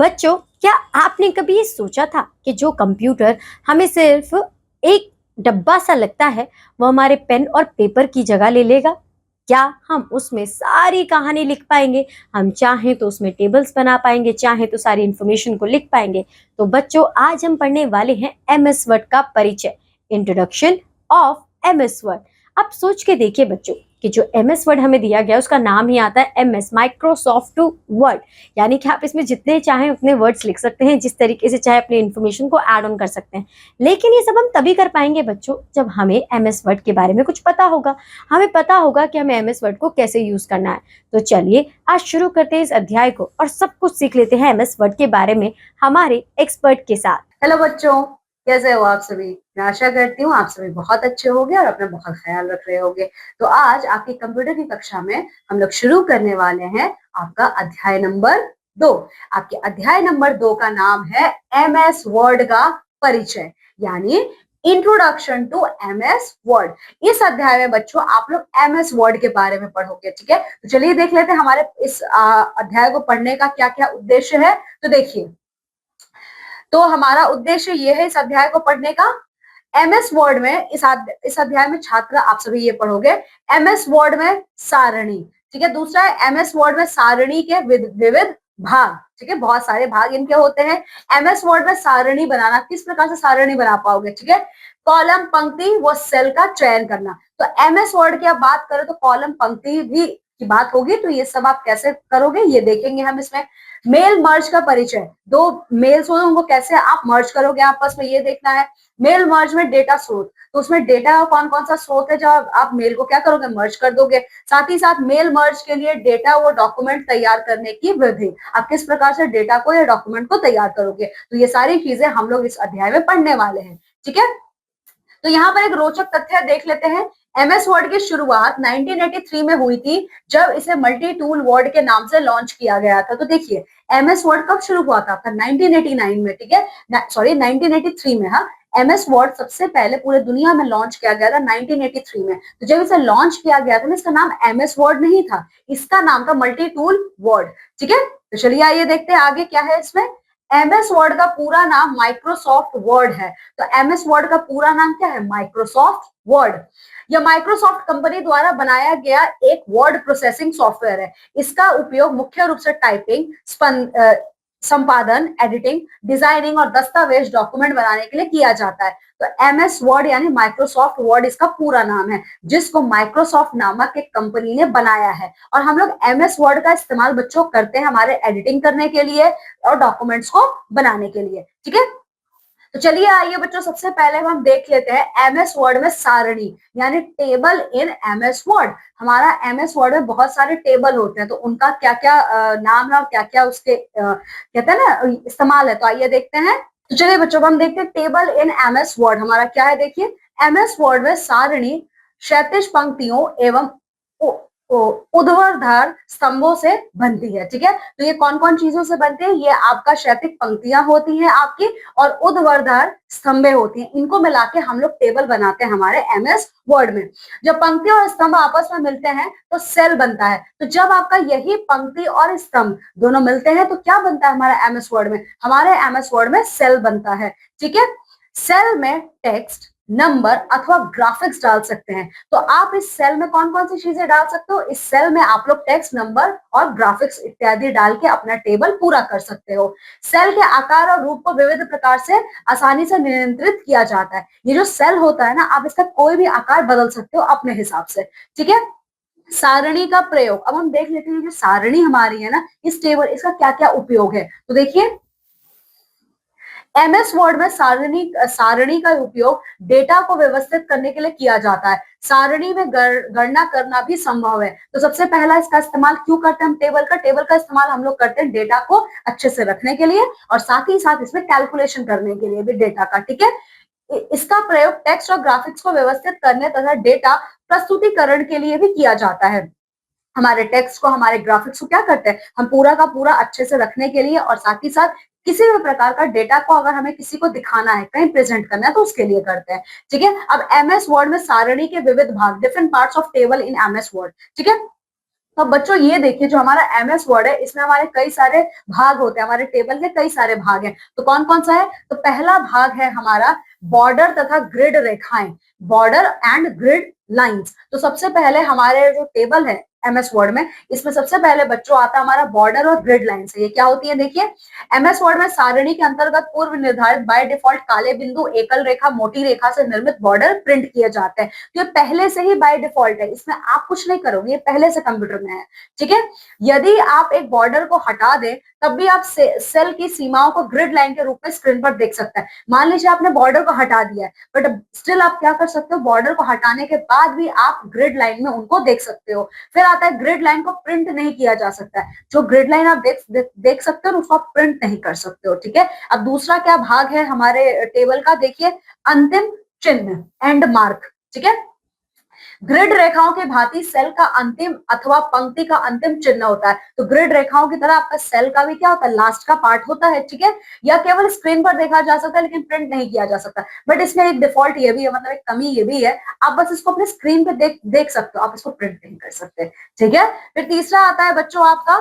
बच्चों, क्या आपने कभी ये सोचा था कि जो कंप्यूटर हमें सिर्फ एक डब्बा सा लगता है, वो हमारे पेन और पेपर की जगह ले लेगा? क्या हम उसमें सारी कहानी लिख पाएंगे? हम चाहें तो उसमें टेबल्स बना पाएंगे, चाहें तो सारी इंफॉर्मेशन को लिख पाएंगे। तो बच्चों, आज हम पढ़ने वाले हैं एमएस वर्ड का परिचय, इंट्रोडक्शन ऑफ एमएस वर्ड। अब सोच के देखिए बच्चों कि जो एमएस वर्ड हमें दिया गया उसका नाम ही आता है एमएस, माइक्रोसॉफ्ट वर्ड। यानी कि आप इसमें जितने चाहें उतने वर्ड्स लिख सकते हैं, जिस तरीके से चाहे अपनी इन्फॉर्मेशन को ऐड ऑन कर सकते हैं। लेकिन ये सब हम तभी कर पाएंगे बच्चों जब हमें एमएस वर्ड के बारे में कुछ पता होगा। हमें पता होगा कि हमें एमएस वर्ड को कैसे यूज करना है। तो चलिए आज शुरू करते हैं इस अध्याय को और सब कुछ सीख लेते हैं एमएस वर्ड के बारे में हमारे एक्सपर्ट के साथ। हेलो बच्चों, कैसे हो आप सभी। मैं आशा करती हूँ आप सभी बहुत अच्छे होंगे और अपना बहुत ख्याल रख रहे होंगे। तो आज आपकी कंप्यूटर की कक्षा में हम लोग शुरू करने वाले हैं आपका अध्याय नंबर 2। आपके अध्याय नंबर 2 का नाम है एमएस वर्ड का परिचय, यानी इंट्रोडक्शन टू एमएस वर्ड। इस अध्याय में बच्चों आप लोग एमएस वर्ड के बारे में पढ़ोगे, ठीक है। तो चलिए देख लेते हैं हमारे इस अध्याय को पढ़ने का क्या क्या उद्देश्य है। तो देखिए, तो हमारा उद्देश्य ये है इस अध्याय को पढ़ने का। एमएस वर्ड में इस अध्याय में छात्र आप सभी ये पढ़ोगे एमएस वर्ड में सारणी, ठीक है। दूसरा है एमएस वर्ड में सारणी के विविध भाग, ठीक है। बहुत सारे भाग इनके होते हैं। एमएस वर्ड में सारणी बनाना, किस प्रकार से सारणी बना पाओगे, ठीक है। कॉलम, पंक्ति व सेल का चयन करना। तो एमएस वर्ड की आप बात करें तो कॉलम, पंक्ति भी की बात होगी। तो ये सब आप कैसे करोगे ये देखेंगे हम इसमें। मेल मर्ज का परिचय, दो मेल्स हो उनको कैसे आप मर्ज करोगे आपस में, ये देखना है। मेल मर्ज में डेटा स्रोत, तो उसमें डेटा कौन कौन सा स्रोत है जो आप मेल को क्या करोगे, मर्ज कर दोगे। साथ ही साथ मेल मर्ज के लिए डेटा वो डॉक्यूमेंट तैयार करने की विधि, आप किस प्रकार से डेटा को या डॉक्यूमेंट को तैयार करोगे। तो ये सारी चीजें हम लोग इस अध्याय में पढ़ने वाले हैं, ठीक है। तो यहाँ पर एक रोचक तथ्य देख लेते हैं। एमएस वर्ड की शुरुआत 1983 में हुई थी, जब इसे मल्टी टूल वर्ड के नाम से लॉन्च किया गया था। तो देखिए एमएस वर्ड कब शुरू हुआ था आपका, 1989 में, ठीक है। सॉरी 1983 में। हाँ, एमएस वर्ड सबसे पहले पूरे दुनिया में लॉन्च किया गया था 1983 में। तो जब इसे लॉन्च किया गया था ना, इसका नाम एमएस वर्ड नहीं था, इसका नाम था मल्टी टूल वर्ड, ठीक है। तो चलिए आइए देखते हैं आगे क्या है इसमें। एमएस वर्ड का पूरा नाम माइक्रोसॉफ्ट वर्ड है। तो एमएस वर्ड का पूरा नाम क्या है, माइक्रोसॉफ्ट वर्ड। यह माइक्रोसॉफ्ट कंपनी द्वारा बनाया गया एक वर्ड प्रोसेसिंग सॉफ्टवेयर है। इसका उपयोग मुख्य रूप से टाइपिंग, संपादन, एडिटिंग, डिजाइनिंग और दस्तावेज डॉक्यूमेंट बनाने के लिए किया जाता है। तो एमएस वर्ड यानी माइक्रोसॉफ्ट वर्ड इसका पूरा नाम है, जिसको माइक्रोसॉफ्ट नामक एक कंपनी ने बनाया है। और हम लोग एमएस वर्ड का इस्तेमाल बच्चों करते हैं हमारे एडिटिंग करने के लिए और डॉक्यूमेंट्स को बनाने के लिए, ठीक है। तो चलिए आइए बच्चों, सबसे पहले हम देख लेते हैं एमएस वर्ड में सारणी यानी टेबल इन एमएस वर्ड। हमारा एमएस वर्ड में बहुत सारे टेबल होते हैं, तो उनका क्या क्या नाम है और क्या क्या उसके कहते हैं ना इस्तेमाल है। तो आइए देखते हैं। तो चलिए बच्चों, हम देखते हैं टेबल इन एमएस वर्ड हमारा क्या है। देखिए एमएस वर्ड में सारणी क्षैतिज पंक्तियों एवं ऊर्ध्वाधर स्तंभों से बनती है, ठीक है। तो ये कौन कौन चीजों से बनती है, ये आपका क्षैतिज पंक्तियां होती हैं आपकी और ऊर्ध्वाधर स्तंभे होती हैं। इनको मिला के हम लोग टेबल बनाते हैं हमारे एमएस वर्ड में। जब पंक्ति और स्तंभ आपस में मिलते हैं तो सेल बनता है। तो जब आपका यही पंक्ति और स्तंभ दोनों मिलते हैं तो क्या बनता है हमारे एमएस वर्ड में, हमारे एमएस वर्ड में सेल बनता है, ठीक है। सेल में टेक्स्ट, नंबर अथवा ग्राफिक्स डाल सकते हैं। तो आप इस सेल में कौन कौन सी चीजें डाल सकते हो, इस सेल में आप लोग टेक्स्ट, नंबर और ग्राफिक्स इत्यादि डाल के अपना टेबल पूरा कर सकते हो। सेल के आकार और रूप को विविध प्रकार से आसानी से नियंत्रित किया जाता है। ये जो सेल होता है ना, आप इसका कोई भी आकार बदल सकते हो अपने हिसाब से, ठीक है। सारणी का प्रयोग, अब हम देख लेते हैं जो सारणी हमारी है ना, इस टेबल इसका क्या क्या उपयोग है। तो देखिए एमएस वर्ड में सारणी का उपयोग डेटा को व्यवस्थित करने के लिए किया जाता है। सारणी में गणना करना भी संभव है। तो सबसे पहला इसका इस्तेमाल क्यों करते हैं हम, टेबल का इस्तेमाल हम लोग करते हैं डेटा को अच्छे से रखने के लिए और साथ ही साथ इसमें कैलकुलेशन करने के लिए भी डेटा का, ठीक है। इसका प्रयोग टेक्स्ट और ग्राफिक्स को व्यवस्थित करने तथा डेटा प्रस्तुतिकरण के लिए भी किया जाता है। हमारे टेक्स्ट को, हमारे ग्राफिक्स को क्या करते हैं हम पूरा का पूरा अच्छे से रखने के लिए और साथ ही साथ किसी भी प्रकार का डेटा को अगर हमें किसी को दिखाना है, कहीं प्रेजेंट करना है तो उसके लिए करते हैं, ठीक है। अब एमएस वर्ड में सारणी के विविध भाग, different parts of table in MS word, ठीक है। तो बच्चों ये देखिए जो हमारा एमएस वर्ड है इसमें हमारे कई सारे भाग होते हैं, हमारे टेबल के कई सारे भाग हैं। तो कौन कौन सा है? तो पहला भाग है हमारा बॉर्डर तथा ग्रिड रेखाएं, बॉर्डर एंड ग्रिड लाइंस। तो सबसे पहले हमारे जो टेबल है एमएस वर्ड में, इसमें सबसे पहले बच्चों आता है हमारा बॉर्डर और ग्रिड लाइंस। ये क्या होती है? देखिए एमएस वर्ड में सारणी के अंतर्गत पूर्व निर्धारित बाय डिफॉल्ट काले बिंदु, एकल रेखा, मोटी रेखा से निर्मित बॉर्डर प्रिंट किए जाते हैं। तो ये पहले से ही बाय डिफॉल्ट है, इसमें आप कुछ नहीं करोगे, ये पहले से कंप्यूटर में है। ठीक है, यदि आप एक बॉर्डर को हटा दें तब भी आप सेल की सीमाओं को ग्रिड लाइन के रूप में स्क्रीन पर देख सकते हैं। मान लीजिए आपने बॉर्डर को हटा दिया है, बट स्टिल आप क्या कर सकते हो, बॉर्डर को हटाने के बाद भी आप ग्रिड लाइन में उनको देख सकते हो। फिर आता है ग्रिड लाइन को प्रिंट नहीं किया जा सकता है, जो ग्रिड लाइन आप देख सकते हो उसको आप प्रिंट नहीं कर सकते हो। ठीक है, अब दूसरा क्या भाग है हमारे टेबल का? देखिए अंतिम चिन्ह, एंड मार्क। ठीक है, ग्रिड रेखाओं के भांति सेल का अंतिम अथवा पंक्ति का अंतिम चिन्ह होता है। तो ग्रिड रेखाओं की तरह आपका सेल का भी क्या होता है? लास्ट का पार्ट होता है। ठीक है, या केवल स्क्रीन पर देखा जा सकता है लेकिन प्रिंट नहीं किया जा सकता। बट इसमें एक डिफॉल्ट ये भी है, मतलब एक कमी ये भी है, आप बस इसको अपने स्क्रीन पे देख सकते हो, आप इसको प्रिंट नहीं कर सकते। ठीक है, फिर तीसरा आता है बच्चों आपका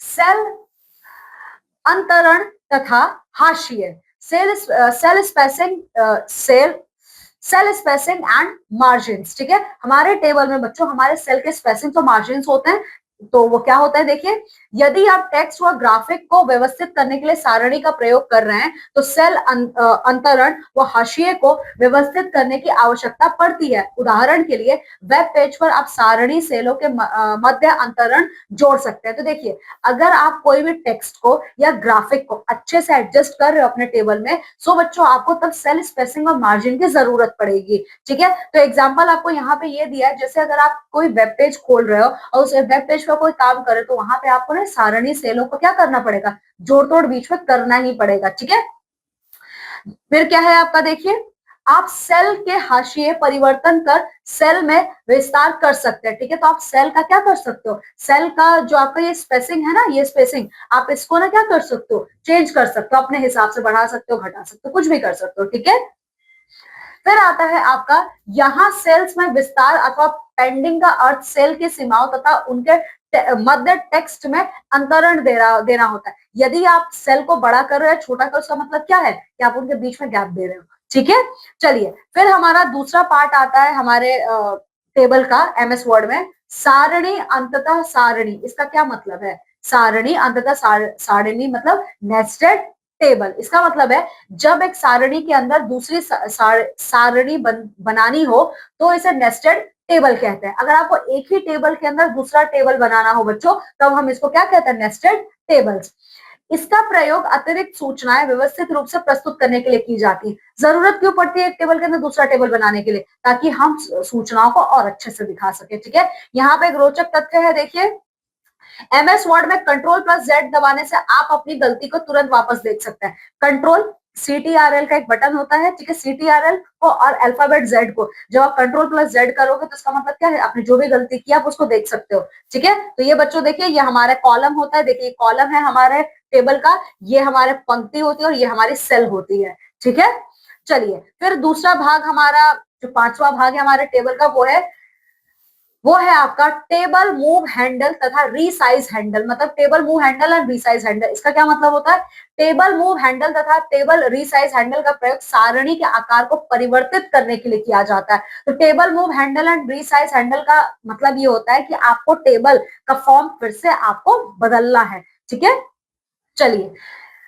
सेल अंतरण तथा हाशिए, सेल स्पेसिंग एंड मार्जिन। ठीक है, हमारे टेबल में बच्चों हमारे सेल के स्पेसिंग और मार्जिन होते हैं। तो वो क्या होता है? देखिए यदि आप टेक्स्ट व ग्राफिक को व्यवस्थित करने के लिए सारणी का प्रयोग कर रहे हैं तो सेल अंतरण व हाशिए को व्यवस्थित करने की आवश्यकता पड़ती है। उदाहरण के लिए वेब पेज पर आप सारणी सेलों के मध्य अंतरण जोड़ सकते हैं। तो देखिए अगर आप कोई भी टेक्स्ट को या ग्राफिक को अच्छे से एडजस्ट कर रहे हो अपने टेबल में, सो बच्चों आपको तब सेल स्पेसिंग और मार्जिन की जरूरत पड़ेगी। ठीक है, तो एग्जाम्पल आपको यहाँ पे ये दिया है, जैसे अगर आप कोई वेब पेज खोल रहे हो और उस वेब पेज का कोई काम करे तो वहां पे आपको ना सारणी सेलों को क्या करना पड़ेगा? जोड़ तोड़ बीच में करना ही पड़ेगा। ठीक है, फिर क्या है आपका? देखिए आप सेल के हाशिए परिवर्तन कर सेल में विस्तार कर सकते हैं। ठीक है, तो आप सेल का क्या कर सकते हो? सेल का जो आपका ये स्पेसिंग है ना, ये स्पेसिंग आप इसको ना क्या कर सकते हो? चेंज कर सकते हो, अपने हिसाब से बढ़ा सकते हो, घटा सकते हो, कुछ भी कर सकते हो। ठीक है, फिर आता है आपका यहाँ सेल्स में विस्तार अथवा पेंडिंग का अर्थ सेल की सीमाओं तथा उनके मध्य टेक्स्ट में अंतरण देना होता है। यदि आप सेल को बड़ा कर रहे हो, छोटा कर, उसका मतलब क्या है कि आप उनके बीच में गैप दे रहे हो। ठीक है, चलिए फिर हमारा दूसरा पार्ट आता है हमारे टेबल का एमएस वर्ड में, सारणी अंततः सारणी। इसका क्या मतलब है? सारणी अंततः सारणी मतलब नेस्टेड टेबल। इसका मतलब है जब एक सारणी के अंदर दूसरी सारणी बनानी हो तो इसे नेस्टेड टेबल कहते हैं। अगर आपको एक ही टेबल के अंदर दूसरा टेबल बनाना हो बच्चों, तब हम इसको क्या कहते हैं? Nested tables. इसका प्रयोग अतिरिक्त सूचनाएं व्यवस्थित रूप से प्रस्तुत करने के लिए की जाती है। जरूरत क्यों पड़ती है एक टेबल के अंदर दूसरा टेबल बनाने के लिए? ताकि हम सूचनाओं को और अच्छे से दिखा सके। ठीक है, यहाँ पे एक रोचक तथ्य है, देखिए एमएस वर्ड में कंट्रोल प्लस जेड दबाने से आप अपनी गलती को तुरंत वापस देख सकते हैं। कंट्रोल CTRL का एक बटन होता है। ठीक है, CTRL को और अल्फाबेट जेड को जब आप कंट्रोल प्लस जेड करोगे तो इसका मतलब क्या है? आपने जो भी गलती की आप उसको देख सकते हो। ठीक है, तो ये बच्चों देखिए ये हमारा कॉलम होता है। देखिए कॉलम है हमारे टेबल का, ये हमारे पंक्ति होती है और ये हमारी सेल होती है। ठीक है, चलिए फिर दूसरा भाग हमारा, जो पांचवा भाग है हमारे टेबल का, वो है आपका टेबल मूव हैंडल तथा रीसाइज हैंडल। मतलब table move handle and resize handle, इसका क्या मतलब होता है? टेबल मूव हैंडल तथा टेबल रीसाइज हैंडल का प्रयोग सारणी के आकार को परिवर्तित करने के लिए किया जाता है। तो table move handle and resize handle का मतलब ये होता है कि आपको टेबल का फॉर्म फिर से आपको बदलना है। ठीक है, चलिए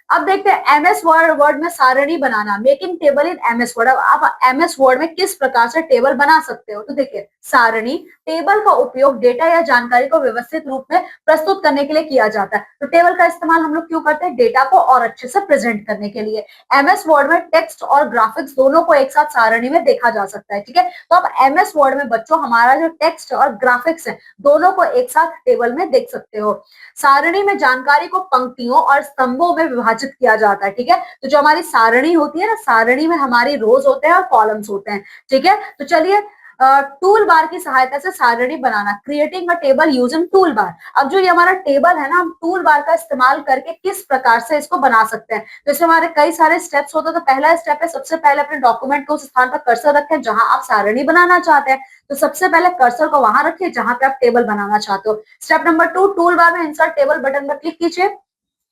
अब देखते हैं एमएस वर्ड में सारणी बनाना, making table in MS word. अब आप एमएस वर्ड में किस प्रकार से टेबल बना सकते हो? तो देखिए सारणी टेबल का उपयोग डेटा या जानकारी को व्यवस्थित रूप में प्रस्तुत करने के लिए किया जाता है। तो टेबल का इस्तेमाल हम लोग क्यों करते हैं? डेटा को और अच्छे से प्रेजेंट करने के लिए। एमएस वर्ड में टेक्स्ट और ग्राफिक्स दोनों को एक साथ सारणी में देखा जा सकता है। ठीक है, तो अब एमएस वर्ड में बच्चों हमारा जो टेक्स्ट और ग्राफिक्स है दोनों को एक साथ टेबल में देख सकते हो। सारणी में जानकारी को पंक्तियों और स्तंभों में विभाजित किया जाता है। ठीक है, तो जो हमारी सारणी होती है ना, सारणी में हमारी रोज होते हैं और कॉलम्स होते हैं। ठीक है, तो चलिए टूल बार की सहायता से सारणी बनाना, creating a table using tool bar. अब जो ये हमारा टेबल है ना, हम टूल बार का इस्तेमाल करके किस प्रकार से इसको बना सकते हैं। तो इसमें हमारे कई सारे स्टेप्स होते हैं। तो पहला स्टेप है, सबसे पहले अपने डॉक्यूमेंट को उस स्थान पर कर्सर रखें जहां आप सारणी बनाना चाहते हैं। तो सबसे पहले कर्सर को वहां रखिए जहां पे आप टेबल बनाना चाहते हो। स्टेप नंबर 2, टूल बार में इंसर्ट टेबल बटन पर क्लिक कीजिए।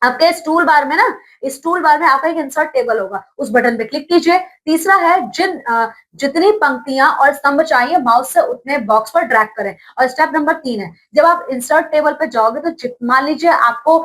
आपके इस टूल बार में ना, इस टूल बार में आपका एक इंसर्ट टेबल होगा, उस बटन पे क्लिक कीजिए। तीसरा है, जितनी पंक्तियां और स्तंभ चाहिए माउस से उतने बॉक्स पर ड्रैग करें। और स्टेप नंबर 3 है, जब आप इंसर्ट टेबल पे जाओगे तो मान लीजिए आपको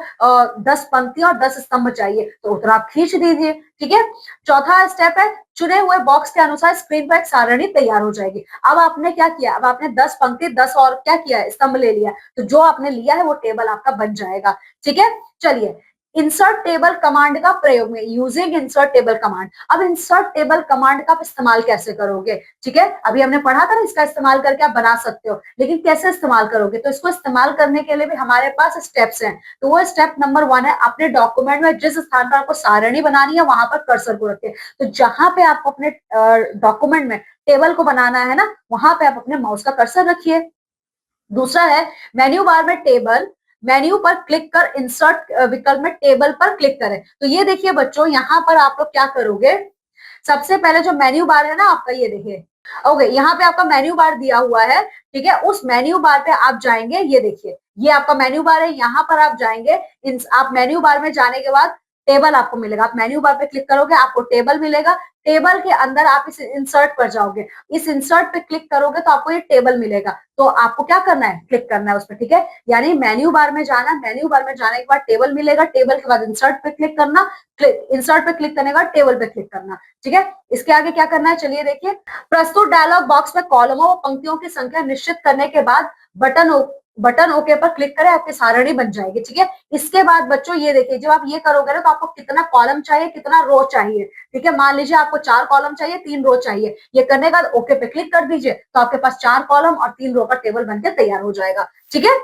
10 पंक्तियां और 10 स्तंभ चाहिए, तो उतना आप खींच दीजिए। ठीक है। चौथा स्टेप है, चुने हुए बॉक्स के अनुसार स्क्रीन पर एक सारणी तैयार हो जाएगी। अब आपने क्या किया, अब आपने 10 पंक्ति 10 और क्या किया, स्तंभ ले लिया, तो जो आपने लिया है वो टेबल आपका बन जाएगा। ठीक है। चलिए, इंसर्ट टेबल कमांड का प्रयोग में, यूजिंग इंसर्ट टेबल कमांड। अब इंसर्ट टेबल कमांड का आप इस्तेमाल कैसे करोगे। ठीक है, अभी हमने पढ़ा था ना, इसका इस्तेमाल करके आप बना सकते हो, लेकिन कैसे इस्तेमाल करोगे। तो इसको इस्तेमाल करने के लिए भी हमारे पास स्टेप्स हैं। तो वो स्टेप नंबर 1 है, अपने डॉक्यूमेंट में जिस स्थान पर आपको सारणी बनानी है वहां पर कर्सर को रखिए। तो जहां पे आपको अपने डॉक्यूमेंट में टेबल को बनाना है ना, वहां पे आप अपने माउस का कर्सर रखिए। दूसरा है, मेन्यू बार में टेबल, मेन्यू पर क्लिक कर इंसर्ट विकल्प में टेबल पर क्लिक करें। तो ये देखिए बच्चों, यहाँ पर आप लोग क्या करोगे, सबसे पहले जो मेन्यू बार है ना आपका, ये देखिए, ओके, यहाँ पे आपका मेन्यू बार दिया हुआ है। ठीक है, उस मेन्यू बार पे आप जाएंगे, ये देखिए, ये आपका मेन्यू बार है, यहाँ पर आप जाएंगे। आप मेन्यू बार में जाने के बाद टेबल आपको मिलेगा, आप मेन्यू बार पे क्लिक करोगे, आपको टेबल मिलेगा। टेबल के अंदर आप इस इंसर्ट पर जाओगे, इस इंसर्ट पे क्लिक करोगे तो आपको ये टेबल मिलेगा। तो आपको क्या करना है, क्लिक करना है उस पर। ठीक है, यानी मेन्यू बार में जाना, मेन्यू बार में जाने के बाद टेबल मिलेगा, टेबल के बाद इंसर्ट पे क्लिक करना, इंसर्ट पे क्लिक करने के बाद टेबल पे क्लिक करना। ठीक है, इसके आगे क्या करना है, चलिए देखिए। प्रस्तुत डायलॉग बॉक्स में कॉलमों व पंक्तियों की संख्या निश्चित करने के बाद बटन ओके पर क्लिक करें, आपकी सारणी बन जाएगी। ठीक है, इसके बाद बच्चों ये देखिए, जब आप ये करोगे ना तो आपको कितना कॉलम चाहिए, कितना रो चाहिए। ठीक है, मान लीजिए आपको 4 कॉलम चाहिए, 3 रो चाहिए। ये करने के बाद ओके पे क्लिक कर दीजिए, तो आपके पास 4 कॉलम और 3 रो का टेबल बनकर तैयार हो जाएगा। ठीक है।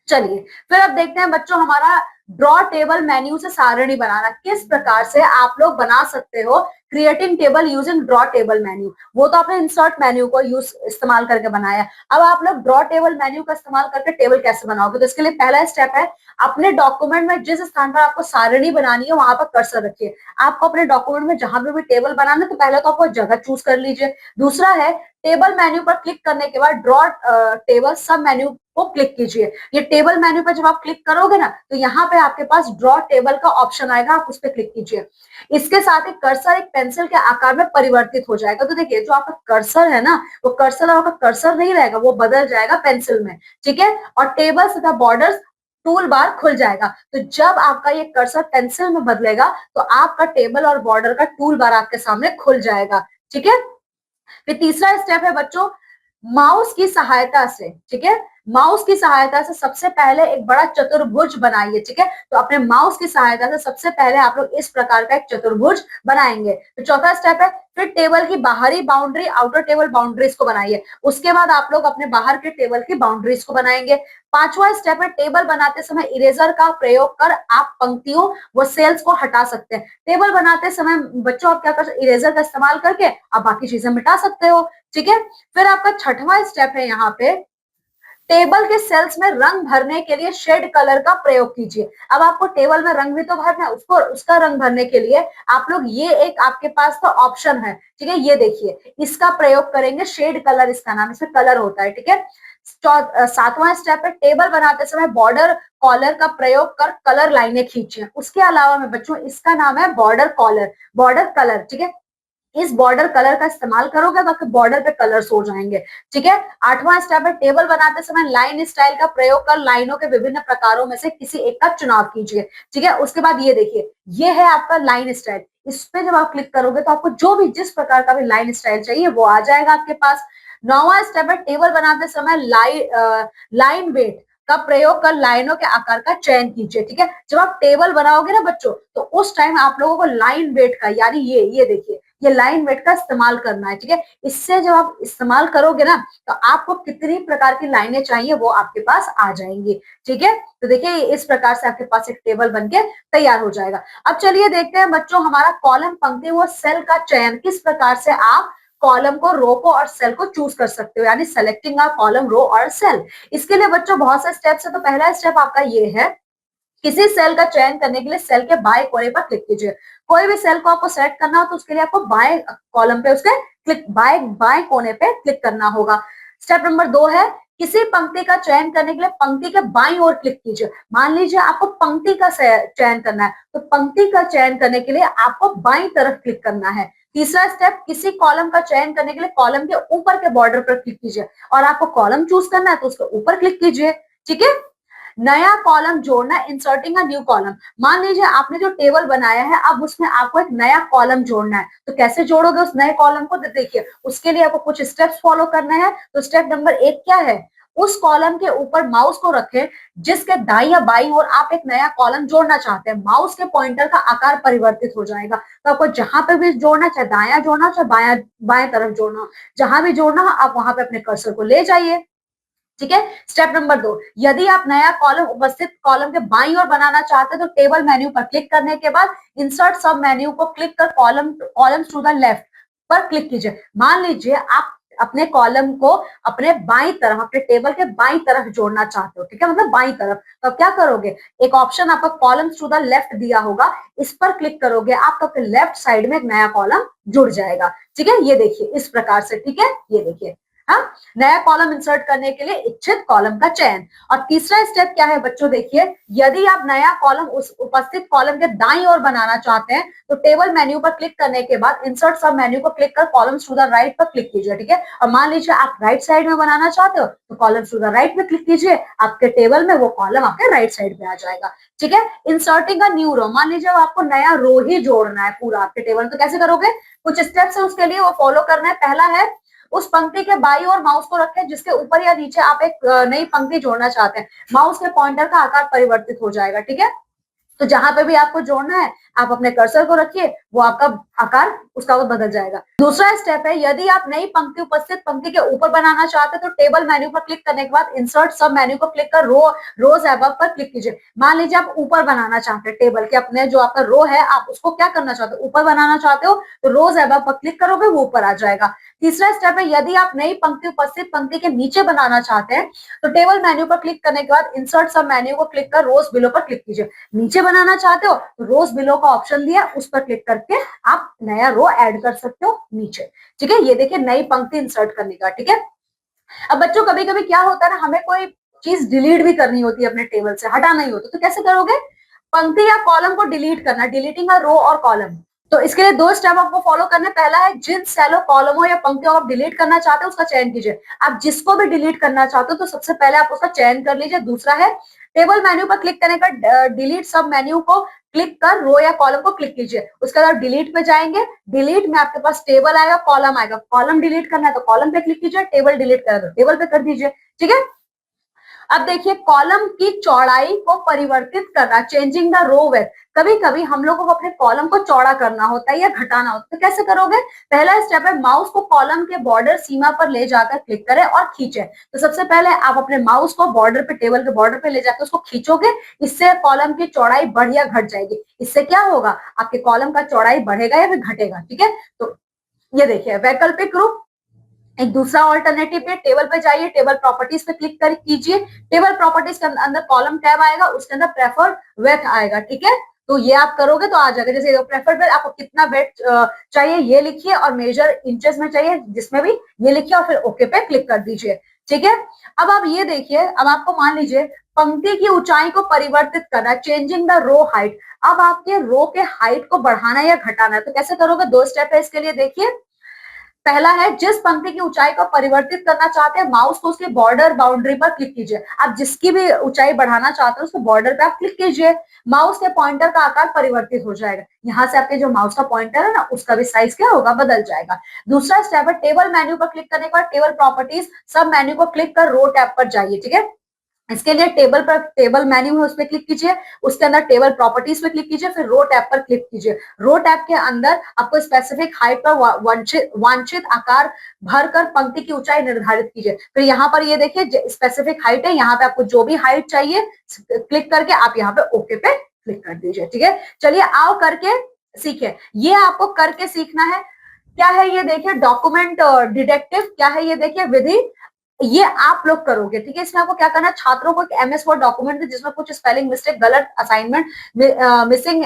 चलिए, फिर अब देखते हैं बच्चों, हमारा ड्रॉ टेबल मेन्यू से सारणी बनाना किस प्रकार से आप लोग बना सकते हो। Creating table using draw table menu, वो तो आपने इंसर्ट मेन्यू को इस्तेमाल करके बनाया। अब आप लोग ड्रॉ टेबल मेन्यू का इस्तेमाल करके टेबल कैसे बनाओगे। तो इसके लिए पहला स्टेप है, अपने डॉक्यूमेंट में जिस स्थान पर आपको सारणी बनानी है वहां पर कर्सर रखिए। आपको अपने डॉक्यूमेंट में जहां पे भी टेबल बनाना है, तो पहले तो आपको जगह चूज कर लीजिए। दूसरा है, टेबल मेन्यू पर क्लिक करने के बाद ड्रॉ टेबल सब मेन्यू को क्लिक कीजिए। ये टेबल मेन्यू पर जब आप क्लिक करोगे ना, तो यहाँ पे आपके पास ड्रॉ टेबल का ऑप्शन आएगा, आप उस पर क्लिक कीजिए। इसके साथ ही कर्सर एक पेंसिल के आकार में परिवर्तित हो जाएगा। तो देखिए, जो आपका कर्सर है ना, वो कर्सर आपका कर्सर नहीं रहेगा, वो बदल जाएगा पेंसिल में। ठीक है, और टेबल तथा बॉर्डर्स टूल बार खुल जाएगा। तो जब आपका ये कर्सर पेंसिल में बदलेगा, तो आपका टेबल और बॉर्डर का टूल बार आपके सामने खुल जाएगा। ठीक है। फिर तीसरा स्टेप है बच्चों, माउस की सहायता से। ठीक है, माउस की सहायता से सबसे पहले एक बड़ा चतुर्भुज बनाइए। ठीक है, तो अपने माउस की सहायता से सबसे पहले आप लोग इस प्रकार का एक चतुर्भुज बनाएंगे। तो चौथा स्टेप है, फिर टेबल की बाहरी बाउंड्री, आउटर टेबल बाउंड्रीज को बनाइए। उसके बाद आप लोग अपने बाहर के टेबल की बाउंड्रीज को बनाएंगे। पांचवा स्टेप है, टेबल बनाते समय इरेजर का प्रयोग कर आप पंक्तियों व सेल्स को हटा सकते हैं। टेबल बनाते समय बच्चों आप क्या कर सकते, इरेजर का इस्तेमाल करके आप बाकी चीजें मिटा सकते हो। ठीक है, फिर आपका छठवां स्टेप है, यहाँ पे टेबल के सेल्स में रंग भरने के लिए शेड कलर का प्रयोग कीजिए। अब आपको टेबल में रंग भी तो भरना है, उसको उसका रंग भरने के लिए आप लोग ये एक आपके पास तो ऑप्शन है। ठीक है, ये देखिए, इसका प्रयोग करेंगे, शेड कलर इसका नाम, इसमें कलर होता है। ठीक है। सातवां स्टेप है, टेबल बनाते समय बॉर्डर कॉलर का प्रयोग कर कलर लाइनें खींचिए। उसके अलावा में बच्चों, इसका नाम है बॉर्डर कॉलर, बॉर्डर कलर। ठीक है, इस बॉर्डर कलर का इस्तेमाल करोगे तो आपके बॉर्डर पे कलर्स हो जाएंगे। ठीक है। आठवां स्टेप है, टेबल बनाते समय लाइन स्टाइल का प्रयोग कर लाइनों के विभिन्न प्रकारों में से किसी एक का चुनाव कीजिए। ठीक है, उसके बाद ये देखिए, ये है आपका लाइन स्टाइल। इस पे जब आप क्लिक करोगे तो आपको जो भी जिस प्रकार का भी लाइन स्टाइल चाहिए वो आ जाएगा आपके पास। नौवां स्टेप है, टेबल बनाते समय लाइन वेट का प्रयोग कर लाइनों के आकार का चयन कीजिए। ठीक है, जब आप टेबल बनाओगे ना बच्चों, तो उस टाइम आप लोगों को लाइन वेट का, यानी ये देखिए, ये लाइन वेट का इस्तेमाल करना है। ठीक है, इससे जब आप इस्तेमाल करोगे ना, तो आपको कितनी प्रकार की लाइनें चाहिए वो आपके पास आ जाएंगी। ठीक है, तो देखिए, इस प्रकार से आपके पास एक टेबल बनके तैयार हो जाएगा। अब चलिए देखते हैं बच्चों, हमारा कॉलम, पंक्ति व सेल का चयन किस प्रकार से आप कॉलम को, रो को और सेल को चूज कर सकते हो, यानी सेलेक्टिंग अ कॉलम, रो और सेल। इसके लिए बच्चों बहुत से स्टेप्स है। तो पहला स्टेप आपका ये है, किसी सेल का चयन करने के लिए सेल के बाएं कोने पर क्लिक कीजिए। कोई भी सेल को आपको सेलेक्ट करना हो तो उसके लिए आपको बाएं कॉलम पे उसके क्लिक, बाएं कोने पे क्लिक करना होगा। स्टेप नंबर 2 है, किसी पंक्ति का चयन करने के लिए पंक्ति के बाईं ओर क्लिक कीजिए। मान लीजिए आपको पंक्ति का चयन करना है, तो पंक्ति का चयन करने के लिए आपको बाईं तरफ क्लिक करना है। तीसरा स्टेप, किसी कॉलम का चयन करने के लिए कॉलम के ऊपर के बॉर्डर पर क्लिक कीजिए, और आपको कॉलम चूज करना है तो उसके ऊपर क्लिक कीजिए। ठीक है। नया कॉलम जोड़ना, इंसर्टिंग अ न्यू कॉलम। मान लीजिए आपने जो टेबल बनाया है, अब उसमें आपको एक नया कॉलम जोड़ना है, तो कैसे जोड़ोगे उस नए कॉलम को? देखिए, उसके लिए आपको कुछ स्टेप्स फॉलो करना है। तो स्टेप नंबर 1 क्या है, उस कॉलम के ऊपर माउस को रखें जिसके दाईं या बाईं ओर आप एक नया कॉलम जोड़ना चाहते हैं। माउस के पॉइंटर का आकार परिवर्तित हो जाएगा, तो आपको जहां पे भी जोड़ना, चाहे दायां जोड़ना चाहे बायां, बाएं तरफ जोड़ना, जहां भी जोड़ना हो आप वहां पे अपने कर्सर को ले जाइए। ठीक है। स्टेप नंबर 2, यदि आप नया कॉलम उपस्थित कॉलम के बाईं ओर बनाना चाहते हैं तो टेबल मेन्यू पर क्लिक करने के बाद इंसर्ट सब मेन्यू को क्लिक कर कॉलम्स टू द लेफ्ट पर क्लिक कीजिए। मान लीजिए आप अपने कॉलम को अपने बाईं तरफ, अपने टेबल के बाईं तरफ जोड़ना चाहते हो। ठीक है, मतलब बाईं तरफ। तो आप क्या करोगे, एक ऑप्शन आपका कॉलम्स टू द लेफ्ट दिया होगा, इस पर क्लिक करोगे, आपका लेफ्ट साइड में एक नया कॉलम जुड़ जाएगा। ठीक है, ये देखिए इस प्रकार से। ठीक है, ये देखिए, हाँ, नया कॉलम इंसर्ट करने के लिए इच्छित कॉलम का चयन। और तीसरा स्टेप क्या है बच्चों, देखिए, यदि आप नया कॉलम उस उपस्थित कॉलम के दाईं ओर बनाना चाहते हैं तो टेबल मेन्यू पर क्लिक करने के बाद इंसर्ट सब मेन्यू को क्लिक कर कॉलम्स टू द राइट पर क्लिक कीजिए। ठीक है, और मान लीजिए आप राइट साइड में बनाना चाहते हो तो कॉलम्स टू द राइट में क्लिक कीजिए, आपके टेबल में वो कॉलम आपके राइट साइड पे आ जाएगा। ठीक है। इंसर्टिंग अ न्यू रो, मान लीजिए आपको नया रो ही जोड़ना है पूरा आपके टेबल, तो कैसे करोगे? कुछ स्टेप्स है उसके लिए, वो फॉलो करना है। पहला है, उस पंक्ति के बाईं ओर माउस को रखें जिसके ऊपर या नीचे आप एक नई पंक्ति जोड़ना चाहते हैं। माउस के पॉइंटर का आकार परिवर्तित हो जाएगा। ठीक है, तो जहां पे भी आपको जोड़ना है आप अपने कर्सर को रखिए, वो आपका आकार उसका वो बदल जाएगा। दूसरा स्टेप है, यदि आप नई पंक्ति उपस्थित पंक्ति के ऊपर बनाना चाहते हैं तो टेबल मेन्यू पर क्लिक करने के बाद इंसर्ट सब मेन्यू को क्लिक कर रोज अबव पर क्लिक कीजिए। मान लीजिए आप ऊपर बनाना चाहते हैं टेबल के, अपने जो आपका रो है आप उसको क्या करना चाहते हो, ऊपर बनाना चाहते हो, तो रोज अबव पर क्लिक करोगे, वो ऊपर आ जाएगा। तीसरा स्टेप है, यदि आप नई पंक्ति उपस्थित पंक्ति के नीचे बनाना चाहते हैं तो टेबल मेन्यू पर क्लिक करने के बाद इंसर्ट सब मेन्यू को क्लिक कर रोज बिलो पर क्लिक कीजिए। नीचे बनाना चाहते हो तो रोज बिलो का ऑप्शन दिया, उस पर क्लिक करके आप नया रो ऐड कर सकते हो नीचे। ठीक है, ये देखिए नई पंक्ति इंसर्ट करने का। ठीक है, अब बच्चों कभी कभी क्या होता है ना, हमें कोई चीज डिलीट भी करनी होती है, अपने टेबल से हटाना ही होता है, तो कैसे करोगे? पंक्ति या कॉलम को डिलीट करना, डिलीटिंग अ रो और कॉलम। तो इसके लिए 2 स्टेप आपको फॉलो करने। पहला है, जिन सेलों, कॉलमों या पंक्तियों को आप डिलीट करना चाहते हो उसका चयन कीजिए। आप जिसको भी डिलीट करना चाहते हो तो सबसे पहले आप उसका चयन कर लीजिए। दूसरा है, टेबल मेन्यू पर क्लिक करने का डिलीट सब मेन्यू को क्लिक कर रो या कॉलम को क्लिक कीजिए। उसके बाद डिलीट पे जाएंगे, डिलीट में आपके पास टेबल आएगा, कॉलम आएगा। कॉलम डिलीट करना है तो कॉलम पे क्लिक कीजिए, टेबल डिलीट करना है तो टेबल पे कर दीजिए। ठीक है, अब देखिए कॉलम की चौड़ाई को परिवर्तित करना, चेंजिंग द रो विड्थ। कभी कभी हम लोगों को अपने कॉलम को चौड़ा करना होता है या घटाना होता है, तो कैसे करोगे? पहला स्टेप है, माउस को कॉलम के बॉर्डर सीमा पर ले जाकर क्लिक करें और खींचे। तो सबसे पहले आप अपने माउस को बॉर्डर पे, टेबल के बॉर्डर पे ले जाकर उसको खींचोगे, इससे कॉलम की चौड़ाई बढ़ या घट जाएगी। इससे क्या होगा, आपके कॉलम का चौड़ाई बढ़ेगा या फिर घटेगा। ठीक है, तो ये देखिए वैकल्पिक रूप। एक दूसरा ऑल्टरनेटिव है, टेबल पे जाइए, टेबल प्रॉपर्टीज पे क्लिक कर कीजिए। टेबल प्रॉपर्टीज के अंदर कॉलम टैब आएगा, उसके अंदर प्रेफर्ड विड्थ आएगा। ठीक है, तो ये आप करोगे तो आ जाएगा। जैसे प्रेफर्ड विड्थ आपको कितना विड्थ चाहिए ये लिखिए, और मेजर इंचेस में चाहिए जिसमें भी ये लिखिए, और फिर ओके पे क्लिक कर दीजिए। ठीक है, अब आप ये देखिए, अब आपको मान लीजिए पंक्ति की ऊंचाई को परिवर्तित करना, चेंजिंग द रो हाइट। अब आपके रो के हाइट को बढ़ाना या घटाना है, तो कैसे करोगे? 2 स्टेप है इसके लिए, देखिए। पहला है, जिस पंक्ति की ऊंचाई को परिवर्तित करना चाहते हैं माउस को उसके बॉर्डर बाउंड्री पर क्लिक कीजिए। आप जिसकी भी ऊंचाई बढ़ाना चाहते हैं उसको बॉर्डर पे आप क्लिक कीजिए, माउस के पॉइंटर का आकार परिवर्तित हो जाएगा। यहाँ से आपके जो माउस का पॉइंटर है ना, उसका भी साइज क्या होगा, बदल जाएगा। दूसरा स्टेप है, टेबल मेन्यू पर क्लिक करने के बाद टेबल प्रॉपर्टीज सब मेन्यू को क्लिक कर रो टैब पर जाइए। ठीक है, इसके लिए टेबल मेन्यू है उस पर क्लिक कीजिए, उसके अंदर टेबल प्रॉपर्टीज पे क्लिक कीजिए, फिर रो टैब पर क्लिक कीजिए। रो टैब के अंदर आपको स्पेसिफिक हाइट पर वांछित आकार भरकर पंक्ति की ऊंचाई निर्धारित कीजिए। फिर यहाँ पर ये देखिए स्पेसिफिक हाइट है, यहाँ पे आपको जो भी हाइट चाहिए क्लिक करके आप यहाँ पे ओके पे क्लिक कर दीजिए। ठीक है, चलिए आओ करके सीखे, ये आपको करके सीखना है। क्या है ये देखिए डॉक्यूमेंट डिटेक्टिव, क्या है ये देखिए विधि, ये आप लोग करोगे, ठीक है। इसमें आपको क्या करना है, छात्रों को एक एमएस वर्ड डॉक्यूमेंट है जिसमें कुछ स्पेलिंग मिस्टेक, गलत असाइनमेंट, मिसिंग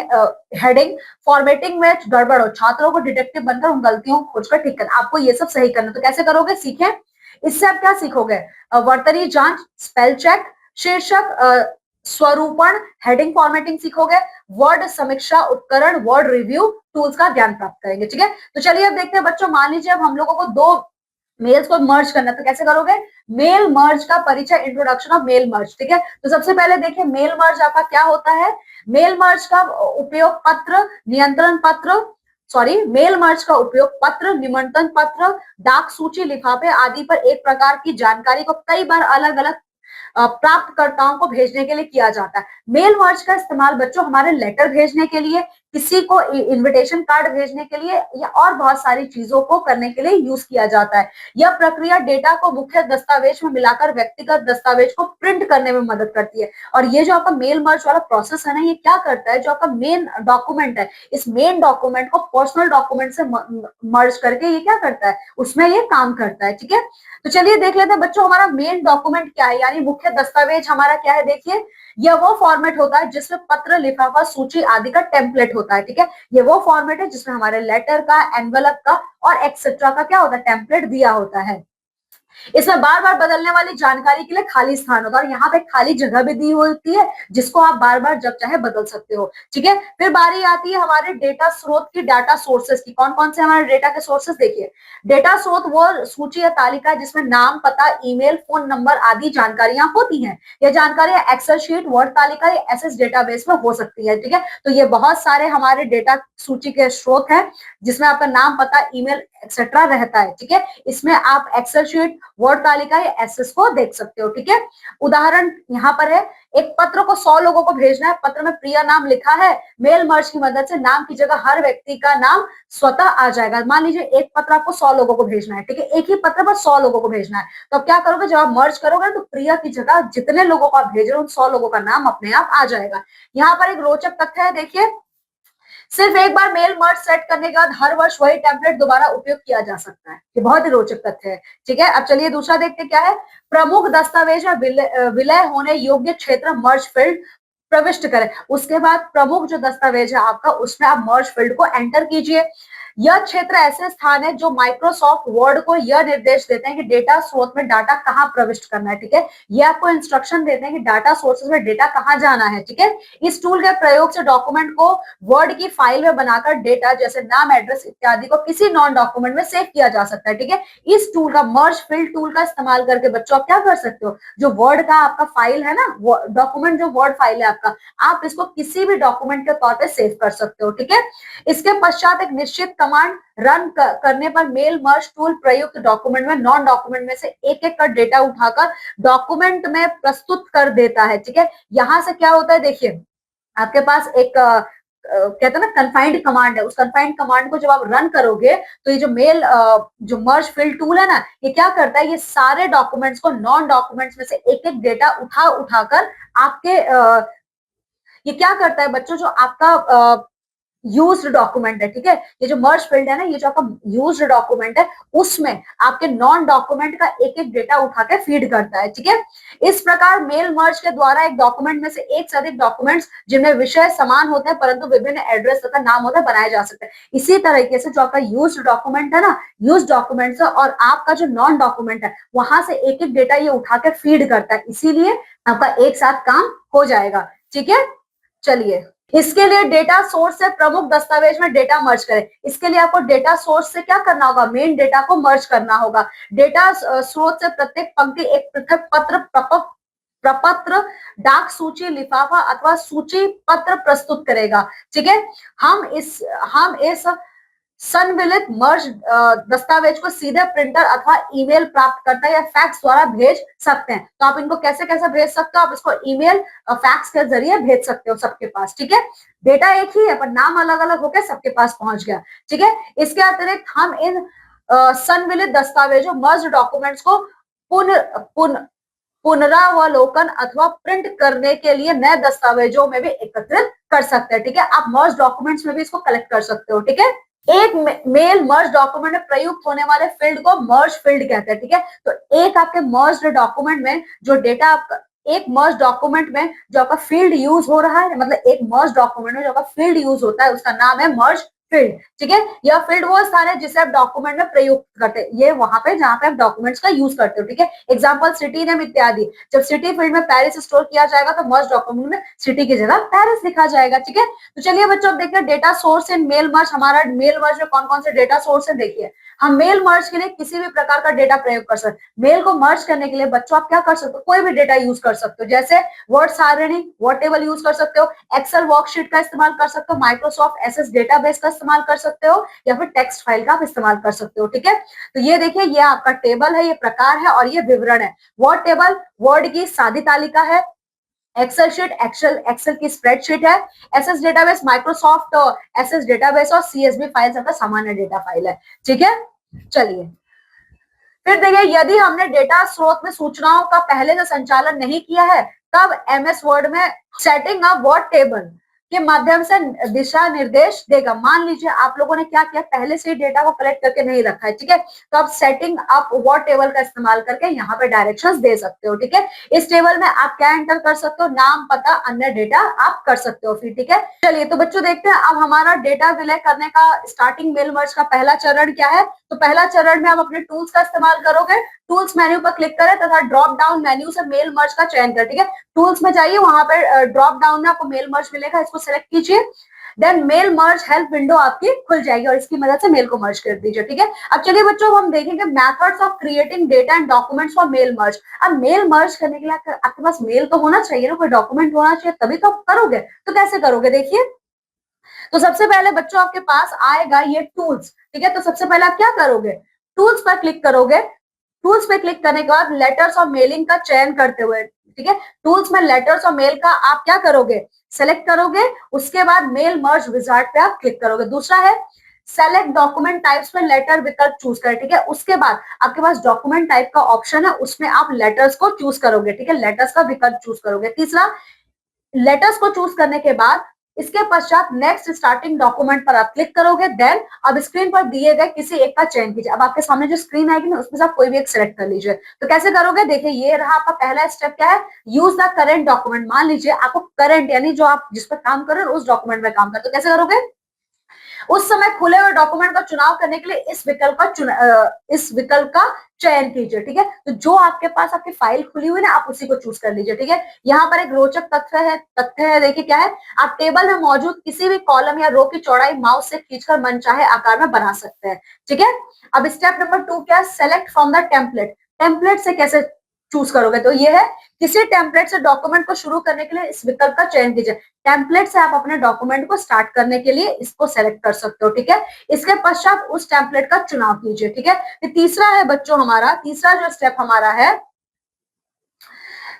हेडिंग, फॉर्मेटिंग में गड़बड़ हो, छात्रों को डिटेक्टिव बनकर उन गलतियों को खोजकर ठीक करना, आपको ये सब सही करना। तो कैसे करोगे, सीखें। इससे आप क्या सीखोगे, वर्तनी जांच, स्पेल चेक, शीर्षक स्वरूपण, हेडिंग फॉर्मेटिंग सीखोगे, वर्ड समीक्षा उपकरण, वर्ड रिव्यू टूल्स का ज्ञान प्राप्त करेंगे, ठीक है। तो चलिए अब देखते हैं बच्चों, मान लीजिए अब हम लोगों को दो मेल्स को मर्ज करना है, तो कैसे करोगे, मेल मर्ज का परिचय, इंट्रोडक्शन ऑफ मेल मर्ज, ठीक है। तो सबसे पहले देखिए मेल मर्ज आपका क्या होता है। मेल मर्ज का उपयोग पत्र, नियंत्रण पत्र, मेल मर्ज का उपयोग पत्र, निमंत्रण पत्र, डाक सूची, लिफाफे आदि पर एक प्रकार की जानकारी को कई बार अलग अलग प्राप्तकर्ताओं को भेजने के लिए किया जाता है। मेल मर्ज का इस्तेमाल बच्चों हमारे लेटर भेजने के लिए, किसी को इनविटेशन कार्ड भेजने के लिए या और बहुत सारी चीजों को करने के लिए यूज किया जाता है। यह प्रक्रिया डेटा को मुख्य दस्तावेज में मिलाकर व्यक्तिगत दस्तावेज को प्रिंट करने में मदद करती है। और ये जो आपका मेल मर्ज वाला प्रोसेस है ना, ये क्या करता है, जो आपका मेन डॉक्यूमेंट है, इस मेन डॉक्यूमेंट को पर्सनल डॉक्यूमेंट से मर्ज करके ये क्या करता है, उसमें ये काम करता है, ठीक है। तो चलिए देख लेते हैं बच्चों हमारा मेन डॉक्यूमेंट क्या है, यानी मुख्य दस्तावेज हमारा क्या है। देखिए यह वो फॉर्मेट होता है जिसमें पत्र, लिफाफा, सूची आदि का टेम्पलेट होता है, ठीक है। ये वो फॉर्मेट है जिसमें हमारे लेटर का, एनवेलप का और एक्सेट्रा का क्या होता है, टेम्पलेट दिया होता है। इसमें बार बार बदलने वाली जानकारी के लिए खाली स्थान होता है, और यहाँ पे खाली जगह भी दी होती है जिसको आप बार बार जब चाहे बदल सकते हो, ठीक है। फिर बारी आती है हमारे डेटा स्रोत की, डाटा सोर्सेस की। कौन कौन से हमारे डेटा के सोर्सेस, देखिए डेटा स्रोत वो सूची या तालिका है जिसमें नाम, पता, ईमेल, फोन नंबर आदि जानकारियां होती हैं। यह जानकारियां एक्सेल शीट, वर्ड तालिका या एसएस डेटाबेस में हो सकती है, ठीक है। तो ये बहुत सारे हमारे डेटा सूची के स्रोत हैं जिसमें आपका नाम, पता, ईमेल एक्सेट्रा रहता है, ठीक है। इसमें आप एक्सेल शीट, वर्ड तालिका या एसएस को देख सकते हो, ठीक है। उदाहरण यहाँ पर है, एक पत्र को 100 लोगों को भेजना है, पत्र में प्रिया नाम लिखा है, मेल मर्ज की मदद से नाम की जगह हर व्यक्ति का नाम स्वतः आ जाएगा। मान लीजिए एक पत्र आपको 100 लोगों को भेजना है, ठीक है, एक ही पत्र पर 100 लोगों को भेजना है, तो आप क्या करोगे, जब आप मर्ज करोगे तो प्रिया की जगह जितने लोगों को आप भेज रहे हो उन 100 लोगों का नाम अपने आप आ जाएगा। यहाँ पर एक रोचक तथ्य है, देखिए सिर्फ एक बार मेल मर्ज सेट करने के बाद हर वर्ष वही टेम्पलेट दोबारा उपयोग किया जा सकता है। ये बहुत ही रोचक तथ्य है, ठीक है। अब चलिए दूसरा देखते क्या है, प्रमुख दस्तावेज या विलय होने योग्य क्षेत्र मर्ज फील्ड प्रविष्ट करें। उसके बाद प्रमुख जो दस्तावेज है आपका, उसमें आप मर्ज फील्ड को एंटर कीजिए। यह क्षेत्र ऐसे स्थान है जो माइक्रोसॉफ्ट वर्ड को यह निर्देश देते हैं कि डेटा स्रोत में डाटा कहाँ प्रविष्ट करना है, ठीक है। ये आपको इंस्ट्रक्शन देते हैं कि डाटा सोर्सेज में डेटा कहाँ जाना है, ठीक है। इस टूल के प्रयोग से डॉक्यूमेंट को वर्ड की फाइल में बनाकर डेटा जैसे नाम, एड्रेस इत्यादि को किसी नॉन डॉक्यूमेंट में सेव किया जा सकता है, ठीक है। इस टूल का, मर्ज फील्ड टूल का इस्तेमाल करके बच्चों आप क्या कर सकते हो, जो वर्ड का आपका फाइल है ना, डॉक्यूमेंट जो वर्ड फाइल है आपका, आप इसको किसी भी डॉक्यूमेंट के तौर पे सेव कर सकते हो, ठीक है। इसके पश्चात एक निश्चित कमांड रन करने पर मेल मर्ज टूल प्रयुक्त डॉक्यूमेंट में नॉन डॉक्यूमेंट में से एक एक का डेटा उठाकर डॉक्यूमेंट में प्रस्तुत कर देता है, ठीक है। यहां से क्या होता है, देखिए आपके पास एक कहते हैं ना कन्फाइंड कमांड है, उस कन्फाइंड कमांड को जब आप रन करोगे तो ये जो मेल जो मर्ज फील्ड टूल है ना, ये क्या करता है, ये सारे डॉक्यूमेंट्स को नॉन डॉक्यूमेंट्स में से एक एक डेटा उठाकर आपके ये क्या करता है बच्चों, जो आपका यूज्ड डॉक्यूमेंट है, ठीक है, ये जो मर्ज फील्ड है ना, ये जो आपका यूज्ड डॉक्यूमेंट है, उसमें आपके नॉन डॉक्यूमेंट का एक एक डेटा उठा के फीड करता है, ठीक है। इस प्रकार मेल मर्ज के द्वारा एक डॉक्यूमेंट में से एक से अधिक डॉक्यूमेंट्स जिनमें विषय समान होते हैं परंतु विभिन्न एड्रेस तथा नाम होते हैं बनाए जा सकते हैं। इसी तरीके से जो आपका यूज्ड डॉक्यूमेंट है ना, यूज डॉक्यूमेंट और आपका जो नॉन डॉक्यूमेंट है, वहां से एक एक डेटा ये उठा के फीड करता है, इसीलिए आपका एक साथ काम हो जाएगा, ठीक है। चलिए इसके लिए डेटा सोर्स से प्रमुख दस्तावेज में डेटा मर्ज करें। इसके लिए आपको डेटा सोर्स से क्या करना होगा, मेन डेटा को मर्ज करना होगा। डेटा स्रोत से प्रत्येक पंक्ति एक पृथक पत्र, प्रपत्र, डाक सूची, लिफाफा अथवा सूची पत्र प्रस्तुत करेगा, ठीक है। हम इस संविलित मर्ज दस्तावेज को सीधे प्रिंटर अथवा ईमेल प्राप्तकर्ता या फैक्स द्वारा भेज सकते हैं। तो आप इनको कैसे कैसे भेज सकते हो, आप इसको ईमेल फैक्स के जरिए भेज सकते हो सबके पास, ठीक है। डेटा एक ही है पर नाम अलग अलग होकर सबके पास पहुंच गया, ठीक है। इसके अतिरिक्त हम इन संविलित दस्तावेजों, मर्ज डॉक्यूमेंट्स को पुनरावलोकन अथवा प्रिंट करने के लिए नए दस्तावेजों में भी एकत्रित कर सकते हैं, ठीक है। आप मर्ज डॉक्यूमेंट्स में भी इसको कलेक्ट कर सकते हो, ठीक है। एक मेल मर्ज डॉक्यूमेंट में प्रयुक्त होने वाले फील्ड को मर्ज फील्ड कहते हैं, ठीक है। तो एक आपके मर्ज डॉक्यूमेंट में जो डेटा आपका, एक मर्ज डॉक्यूमेंट में जो आपका फील्ड यूज हो रहा है, मतलब एक मर्ज डॉक्यूमेंट में जो आपका फील्ड यूज होता है उसका नाम है मर्ज फील्ड, ठीक है। यह फील्ड वो स्थान है जिसे आप डॉक्यूमेंट में प्रयुक्त करते हैं, ये वहां पे जहां पे आप डॉक्यूमेंट्स का यूज करते हो, ठीक है। एग्जांपल सिटी नेम इत्यादि। जब सिटी फील्ड में पेरिस स्टोर किया जाएगा तो मर्ज डॉक्यूमेंट में सिटी की जगह पेरिस लिखा जाएगा, ठीक है। तो चलिए बच्चों, अब देखिए data source in mail merge. हमारा मेल मर्ज में कौन कौन से डेटा सोर्स है देखिए। हम मेल मर्ज के लिए किसी भी प्रकार का डेटा प्रयोग कर सकते हैं। मेल को मर्ज करने के लिए बच्चों आप क्या कर सकते हो, कोई भी डेटा यूज कर सकते हो, जैसे वर्ड सारणी, वर्ड टेबल यूज कर सकते हो, एक्सेल वर्कशीट का इस्तेमाल कर सकते हो, माइक्रोसॉफ्ट एसएस डेटाबेस का इस्तेमाल कर सकते हो, या फिर टेक्स्ट फाइल का आप इस्तेमाल कर सकते हो, ठीक है। तो ये देखिए, ये आपका टेबल है, ये प्रकार है और ये विवरण है। वर्ड टेबल वर्ड की सादी तालिका है, एक्सेल शीट एक्सेल की स्प्रेडशीट है, SS database Microsoft SS database और सीएसवी फाइल सबका सामान्य डेटा फाइल है, ठीक है। चलिए फिर देखिए, यदि हमने डेटा स्रोत में सूचनाओं का पहले से संचालन नहीं किया है तब एमएस वर्ड में सेटिंग अ वर्ड टेबल के माध्यम से दिशा निर्देश देगा। मान लीजिए आप लोगों ने क्या किया, पहले से ही डेटा को कलेक्ट करके नहीं रखा है, ठीक है। तो आप सेटिंग अप वर्ड टेबल का इस्तेमाल करके यहाँ पे डायरेक्शंस दे सकते हो, ठीक है। इस टेबल में आप क्या एंटर कर सकते हो, नाम, पता, अन्य डेटा आप कर सकते हो फिर, ठीक है। चलिए तो बच्चों देखते हैं अब हमारा डेटा विलय करने का स्टार्टिंग मेल मर्ज का पहला चरण क्या है। तो पहला चरण में आप अपने टूल्स का इस्तेमाल करोगे। टूल्स मेन्यू पर क्लिक करें तथा ड्रॉप डाउन मेन्यू से मेल मर्ज का चयन करें, ठीक है। टूल्स में जाइए, वहां पर ड्रॉप डाउन में आपको मेल मर्ज मिलेगा, इसको सेलेक्ट कीजिए। Then mail merge help window आपकी खुल जाएगी और इसकी मदद से मेल को मर्ज कर दीजिए, ठीक है। अब चलिए बच्चों, हम देखेंगे methods of creating data and documents for mail merge. अब मेल मर्ज करने के लिए आपके पास मेल तो होना चाहिए ना, कोई डॉक्यूमेंट होना चाहिए, तभी तो आप करोगे। तो कैसे करोगे देखिए। तो सबसे पहले बच्चों आपके पास आएगा ये टूल्स, ठीक है। तो सबसे पहले आप क्या करोगे, टूल्स पर क्लिक करोगे। टूल्स पे क्लिक करने के बाद लेटर्स और मेलिंग का चयन करते हुए, ठीक है, टूल्स में लेटर्स और मेल का आप क्या करोगे, सेलेक्ट करोगे। उसके बाद मेल मर्ज विजार्ड पे आप क्लिक करोगे। दूसरा है सेलेक्ट डॉक्यूमेंट टाइप्स में लेटर विकल्प चूज करें, ठीक है। उसके बाद आपके पास डॉक्यूमेंट टाइप का ऑप्शन है, उसमें आप लेटर्स को चूज करोगे, ठीक है, लेटर्स का विकल्प चूज करोगे। तीसरा, लेटर्स को चूज करने के बाद इसके पश्चात नेक्स्ट स्टार्टिंग डॉक्यूमेंट पर आप क्लिक करोगे। देन अब स्क्रीन पर दिए गए किसी एक का चयन कीजिए। अब आपके सामने जो स्क्रीन आएगी ना, उसमें से आप कोई भी एक सिलेक्ट कर लीजिए। तो कैसे करोगे देखिए, ये रहा आपका पहला स्टेप, क्या है, यूज द करंट डॉक्यूमेंट। मान लीजिए आपको करंट यानी जो आप जिस पर काम कर रहे हो उस डॉक्यूमेंट में काम कर, तो कैसे करोगे, उस समय खुले हुए डॉक्यूमेंट का चुनाव करने के लिए इस विकल्प का चयन कीजिए, ठीक है। तो जो आपके पास आपकी फाइल खुली हुई ना, आप उसी को चूज कर लीजिए, ठीक है। यहाँ पर एक रोचक तथ्य है, देखिए क्या है, आप टेबल में मौजूद किसी भी कॉलम या रो की चौड़ाई माउस से खींचकर मनचाहे आकार में बना सकते हैं, ठीक है। अब स्टेप नंबर 2 क्या है, select from the template. Template से कैसे चूज करोगे, तो ये है, किसी टेम्पलेट से डॉक्यूमेंट को शुरू करने के लिए इस विकल्प का चयन कीजिए। टेम्पलेट से आप अपने डॉक्यूमेंट को स्टार्ट करने के लिए इसको सेलेक्ट कर सकते हो, ठीक है। इसके पश्चात उस टेम्पलेट का चुनाव कीजिए, ठीक है। फिर तीसरा है बच्चों, हमारा तीसरा जो स्टेप हमारा है,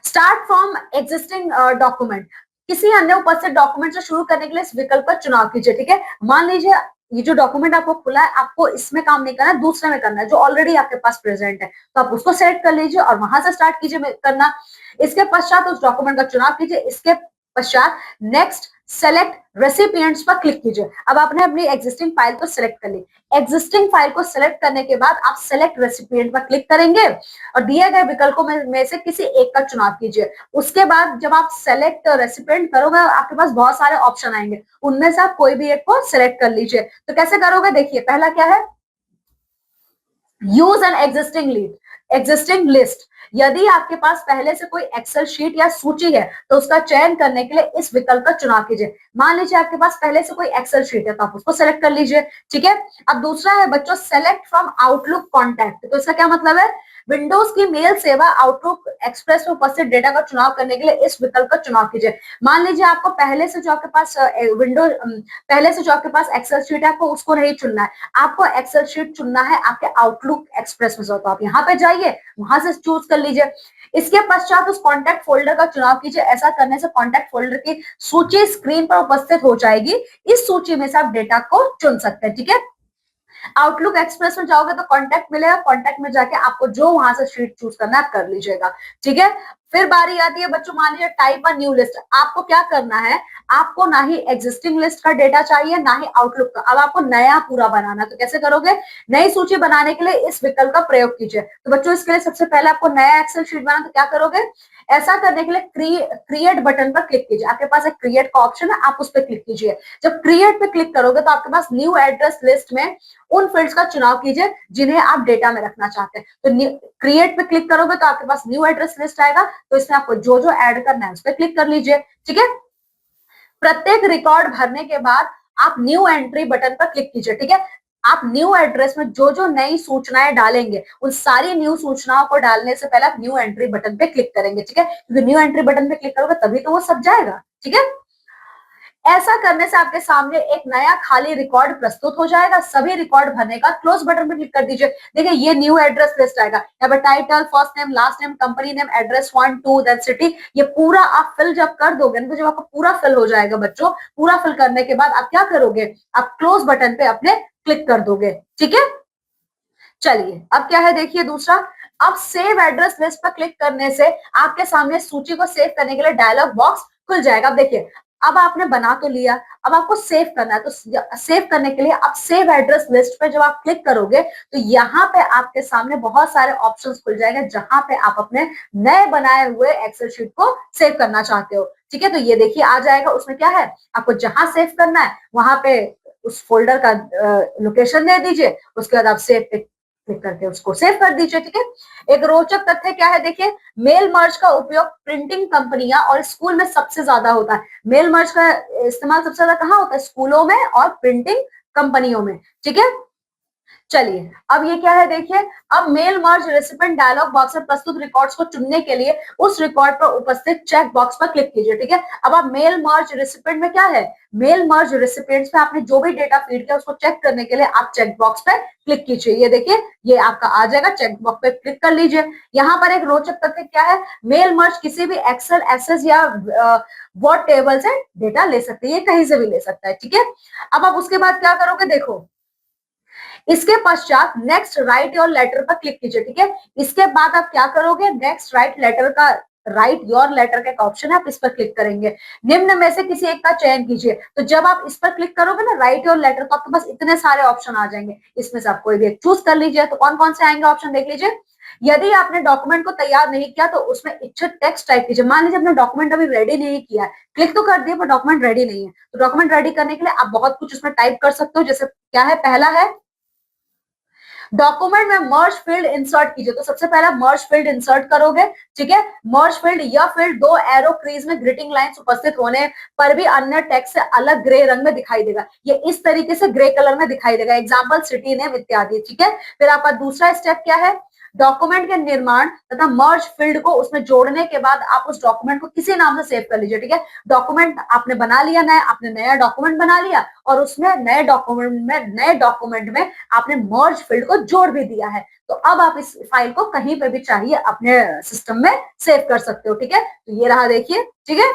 स्टार्ट फ्रॉम एग्जिस्टिंग डॉक्यूमेंट। किसी अन्य उपस्थित डॉक्यूमेंट से शुरू करने के लिए इस विकल्प का चुनाव कीजिए, ठीक है। मान लीजिए ये जो डॉक्यूमेंट आपको खुला है, आपको इसमें काम नहीं करना है, दूसरे में करना है जो ऑलरेडी आपके पास प्रेजेंट है, तो आप उसको सेलेक्ट कर लीजिए और वहां से स्टार्ट कीजिए करना। इसके पश्चात उस डॉक्यूमेंट का चुनाव कीजिए। इसके पश्चात नेक्स्ट सेलेक्ट रेसिपिएंट्स पर क्लिक कीजिए। अब आपने अपनी एग्जिस्टिंग फाइल को सिलेक्ट कर ली। एग्जिस्टिंग फाइल को सिलेक्ट करने के बाद आप सेलेक्ट रेसिपिएंट पर क्लिक करेंगे और दिए गए विकल्पों में से किसी एक का चुनाव कीजिए। उसके बाद जब आप सेलेक्ट रेसिपिएंट करोगे, आपके पास बहुत सारे ऑप्शन आएंगे, उनमें से आप कोई भी एक को सिलेक्ट कर लीजिए। तो कैसे करोगे देखिए, पहला क्या है, यूज एन एग्जिस्टिंग लिस्ट। यदि आपके पास पहले से कोई एक्सेल शीट या सूची है तो उसका चयन करने के लिए इस विकल्प का चुनाव कीजिए। मान लीजिए आपके पास पहले से कोई एक्सेल शीट है तो आप उसको सेलेक्ट कर लीजिए, ठीक है। अब दूसरा है बच्चों, सेलेक्ट फ्रॉम आउटलुक कॉन्टैक्ट। तो इसका क्या मतलब है, विंडोज की मेल सेवा आउटलुक एक्सप्रेस में उपस्थित डेटा का चुनाव करने के लिए इस विकल्प का चुनाव कीजिए। मान लीजिए आपको पहले से जो आपके पास पहले से जो आपके पास एक्सेल शीट है, आपको उसको नहीं चुनना है, आपको एक्सेल शीट चुनना है आपके आउटलुक एक्सप्रेस में। तो आप यहाँ पे जाइए, वहां से चूज कर लीजिए। इसके पश्चात उस कॉन्टैक्ट फोल्डर का चुनाव कीजिए। ऐसा करने से कॉन्टैक्ट फोल्डर की सूची स्क्रीन पर उपस्थित हो जाएगी। इस सूची में से आप डेटा को चुन सकते हैं, ठीक है। आउटलुक एक्सप्रेस में जाओगे तो कॉन्टैक्ट मिलेगा, कॉन्टैक्ट में जाके आपको जो वहां से शीट चूज करना है आप कर लीजिएगा, ठीक है। फिर बारी आती है बच्चों, मान लीजिए टाइप अ न्यू लिस्ट। आपको क्या करना है, आपको ना ही एग्जिस्टिंग लिस्ट का डेटा चाहिए ना ही आउटलुक का, अब आपको नया पूरा बनाना। तो कैसे करोगे, नई सूची बनाने के लिए इस विकल्प का प्रयोग कीजिए। तो बच्चों इसके लिए सबसे पहले आपको नया एक्सेल शीट बनाना, तो क्या करोगे, ऐसा करने के लिए क्रिएट बटन पर क्लिक कीजिए। आपके पास एक क्रिएट का ऑप्शन है, आप उस पर क्लिक कीजिए। जब क्रिएट पे क्लिक करोगे तो आपके पास न्यू एड्रेस लिस्ट में उन फील्ड्स का चुनाव कीजिए जिन्हें आप डेटा में रखना चाहते हैं। तो क्रिएट पे क्लिक करोगे तो आपके पास न्यू एड्रेस लिस्ट आएगा, तो इसमें आपको जो जो ऐड करना है उस पर क्लिक कर लीजिए। ठीक है, प्रत्येक रिकॉर्ड भरने के बाद आप न्यू एंट्री बटन पर क्लिक कीजिए। ठीक है, आप न्यू एड्रेस में जो जो नई सूचनाएं डालेंगे उन सारी न्यू सूचनाओं को डालने से पहले आप न्यू एंट्री बटन पे क्लिक करेंगे। ठीक है, क्योंकि न्यू एंट्री बटन पे क्लिक करोगे तभी तो वो सब जाएगा। ठीक है, ऐसा करने से आपके सामने एक नया खाली रिकॉर्ड प्रस्तुत हो जाएगा। सभी रिकॉर्ड भरने का क्लोज बटन पर क्लिक कर दीजिए। देखिए ये न्यू एड्रेस लिस्ट आएगा, यहाँ पर title, first name, last name, company name, address 1 2 that city, ये पूरा आप फिल जब कर दोगे ना, तो जब आपका पूरा फिल हो जाएगा बच्चों, पूरा फिल करने के बाद आप क्या करोगे, आप क्लोज बटन पे अपने क्लिक कर दोगे। ठीक है, चलिए अब क्या है देखिए दूसरा, अब सेव एड्रेस लिस्ट पर क्लिक करने से आपके सामने सूची को सेव करने के लिए डायलॉग बॉक्स खुल जाएगा। अब देखिए, अब आपने बना तो लिया, अब आपको सेव करना है। तो सेव करने के लिए आप सेव एड्रेस लिस्ट पे जब आप क्लिक करोगे तो यहाँ पे आपके सामने बहुत सारे ऑप्शंस खुल जाएंगे जहां पे आप अपने नए बनाए हुए एक्सेल शीट को सेव करना चाहते हो। ठीक है, तो ये देखिए आ जाएगा, उसमें क्या है, आपको जहां सेव करना है वहां पे उस फोल्डर का लोकेशन दे दीजिए, उसके बाद आप सेव पे क्लिक करके उसको सेव कर दीजिए। ठीक है, एक रोचक तथ्य क्या है देखिए, मेल मर्ज का उपयोग प्रिंटिंग कंपनियां और स्कूल में सबसे ज्यादा होता है। मेल मर्ज का इस्तेमाल सबसे ज्यादा कहाँ होता है, स्कूलों में और प्रिंटिंग कंपनियों में। ठीक है, चलिए अब ये क्या है देखिए, अब mail merge recipient dialog box में प्रस्तुत रिकॉर्ड्स को चुनने के लिए उस रिकॉर्ड पर उपस्थित चेक बॉक्स पर क्लिक कीजिए। ठीक है, अब आप मेल मर्ज रेसिपिएंट में क्या है, मेल मर्ज रेसिपिएंट्स में आपने जो भी डेटा फीड किया उसको चेक करने के लिए आप चेक बॉक्स पे क्लिक कीजिए। ये देखिए ये आपका आ जाएगा, चेक बॉक्स पे क्लिक कर लीजिए। यहाँ पर एक रोचक तथ्य क्या है, मेल मर्ज किसी भी एक्सेल, एसएस या वर्ड टेबल से डेटा ले सकते हैं, ये कहीं से भी ले सकता है। ठीक है, अब आप उसके बाद क्या करोगे देखो, इसके पश्चात नेक्स्ट राइट योर लेटर पर क्लिक कीजिए। ठीक है, इसके बाद आप क्या करोगे, नेक्स्ट राइट लेटर का राइट योर लेटर का एक ऑप्शन है, आप इस पर क्लिक करेंगे। निम्न में से किसी एक का चयन कीजिए। तो जब आप इस पर क्लिक करोगे ना राइट योर लेटर, तो आपके पास इतने सारे ऑप्शन आ जाएंगे, इसमें से आप कोई भी एक चूज कर लीजिए। तो कौन कौन से आएंगे ऑप्शन देख लीजिए। यदि आपने डॉक्यूमेंट को तैयार नहीं किया तो उसमें इच्छित टेक्स्ट टाइप कीजिए। मान लीजिए अपना डॉक्यूमेंट अभी रेडी नहीं किया है, क्लिक तो कर दिया पर डॉक्यूमेंट रेडी नहीं है, तो डॉक्यूमेंट रेडी करने के लिए आप बहुत कुछ उसमें टाइप कर सकते हो। जैसे क्या है, पहला है डॉक्यूमेंट में मर्ज फील्ड इंसर्ट कीजिए। तो सबसे पहला मर्ज फील्ड इंसर्ट करोगे। ठीक है, मर्ज फील्ड यह फील्ड दो एरो क्रीज में ग्रीटिंग लाइंस उपस्थित होने पर भी अन्य टेक्स्ट से अलग ग्रे रंग में दिखाई देगा। ये इस तरीके से ग्रे कलर में दिखाई देगा, एग्जाम्पल सिटी नेम इत्यादि। ठीक है, फिर आपका दूसरा स्टेप क्या है, डॉक्यूमेंट के निर्माण तथा मर्ज फील्ड को उसमें जोड़ने के बाद आप उस डॉक्यूमेंट को किसी नाम से सेव कर लीजिए। ठीक है, डॉक्यूमेंट आपने बना लिया, नया आपने नया डॉक्यूमेंट बना लिया और उसमें नए डॉक्यूमेंट में आपने मर्ज फील्ड को जोड़ भी दिया है। तो अब आप इस फाइल को कहीं पे भी चाहिए अपने सिस्टम में सेव कर सकते हो। ठीक है, तो ये रहा देखिए। ठीक है,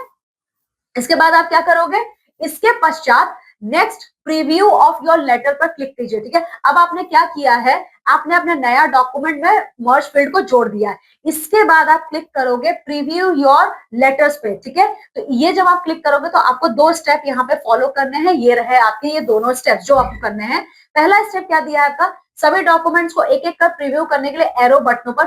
इसके बाद आप क्या करोगे, इसके पश्चात next preview of your letter पर क्लिक कीजिए। ठीक है, अब आपने क्या किया है, आपने अपने नया डॉक्यूमेंट में मर्ज फील्ड को जोड़ दिया है। इसके बाद आप क्लिक करोगे प्रीव्यू योर लेटर्स पे। ठीक है, तो ये जब आप क्लिक करोगे तो आपको दो स्टेप यहाँ पे फॉलो करने हैं। ये रहे आपके ये दोनों स्टेप्स जो आपको करने हैं। पहला स्टेप क्या दिया है आपका, सभी डॉक्यूमेंट्स को एक एक कर प्रीव्यू करने के लिए एरो बटनों पर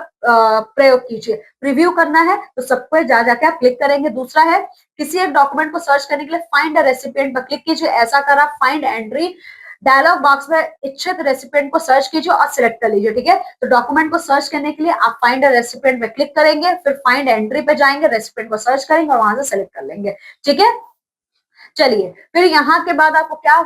प्रयोग कीजिए। प्रीव्यू करना है तो सब पे जा जाके आप क्लिक करेंगे। दूसरा है किसी एक डॉक्यूमेंट को सर्च करने के लिए फाइंड अ रेसिपिएंट पर क्लिक कीजिए। ऐसा कर आप फाइंड एंट्री डायलॉग बॉक्स में इच्छित रेसिपिएंट को सर्च कीजिए और सिलेक्ट कर लीजिए। ठीक है, तो डॉक्यूमेंट को सर्च करने के लिए आप फाइंड अ रेसिपिएंट में क्लिक करेंगे, फिर फाइंड एंट्री पे जाएंगे, रेसिपिएंट को सर्च करेंगे और वहां से सिलेक्ट कर लेंगे। ठीक है, चलिए फिर यहाँ के बाद आपको क्या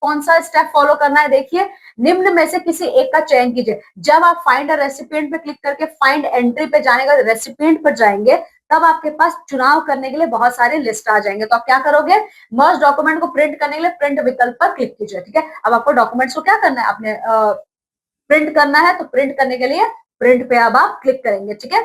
कौन सा स्टेप फॉलो करना है देखिए, निम्न में से किसी एक का चयन कीजिए। जब आप फाइंड अ रेसिपिएंट पे क्लिक करके फाइंड एंट्री पे जाने का रेसिपिएंट पर जाएंगे तब आपके पास चुनाव करने के लिए बहुत सारे लिस्ट आ जाएंगे। तो आप क्या करोगे, मर्ज डॉक्यूमेंट को प्रिंट करने के लिए प्रिंट विकल्प पर क्लिक कीजिए। ठीक है, अब आपको डॉक्यूमेंट्स को क्या करना है, अपने प्रिंट करना है, तो प्रिंट करने के लिए प्रिंट पे अब आप क्लिक करेंगे। ठीक है,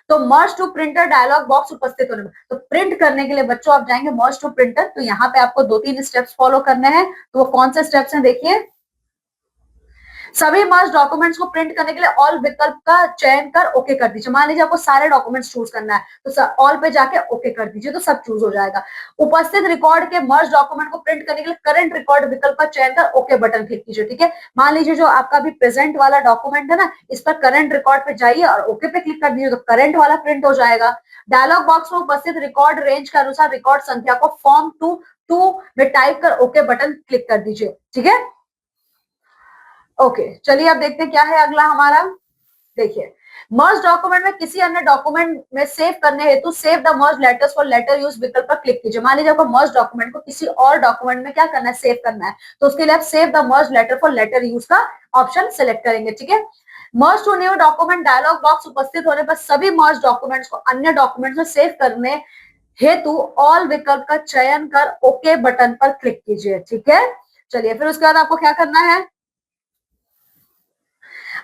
तो मर्ज टू प्रिंटर डायलॉग बॉक्स उपस्थित होने में, तो प्रिंट करने के लिए बच्चों आप जाएंगे मर्ज टू प्रिंटर। तो यहाँ पे आपको 2-3 स्टेप्स फॉलो करने हैं। तो वो कौन से स्टेप्स हैं देखिए, सभी मर्ज डॉक्यूमेंट्स को प्रिंट करने के लिए ऑल विकल्प का चयन कर ओके कर दीजिए। मान लीजिए आपको सारे डॉक्यूमेंट्स चूज करना है तो ऑल पे जाके ओके कर दीजिए तो सब चूज हो जाएगा। उपस्थित रिकॉर्ड के मर्ज डॉक्यूमेंट को प्रिंट करने के लिए करंट रिकॉर्ड विकल्प का चयन कर ओके बटन क्लिक कीजिए। ठीक है, मान लीजिए जो आपका भी प्रेजेंट वाला डॉक्यूमेंट है ना, इस पर करंट रिकॉर्ड पे जाइए और ओके पे क्लिक कर दीजिए तो करंट वाला प्रिंट हो जाएगा। डायलॉग बॉक्स में उपस्थित रिकॉर्ड रेंज के अनुसार रिकॉर्ड संख्या को फॉर्म 2 में टाइप कर ओके बटन क्लिक कर दीजिए। ठीक है, ओके चलिए अब देखते हैं क्या है अगला हमारा। देखिए, मर्ज डॉक्यूमेंट में किसी अन्य डॉक्यूमेंट में सेव करने हेतु save the merge letters for letter use विकल्प पर क्लिक कीजिए। मान लीजिए आपको मर्ज डॉक्यूमेंट को किसी और डॉक्यूमेंट में क्या करना है, सेव करना है, तो उसके लिए आप save the merge letter for letter use का ऑप्शन सिलेक्ट करेंगे। ठीक है, merge to new document dialog box उपस्थित होने पर सभी मर्ज डॉक्यूमेंट्स को अन्य डॉक्यूमेंट में सेव करने हेतु ऑल विकल्प का चयन कर ओके बटन पर क्लिक कीजिए। ठीक है, चलिए फिर उसके बाद आपको क्या करना है,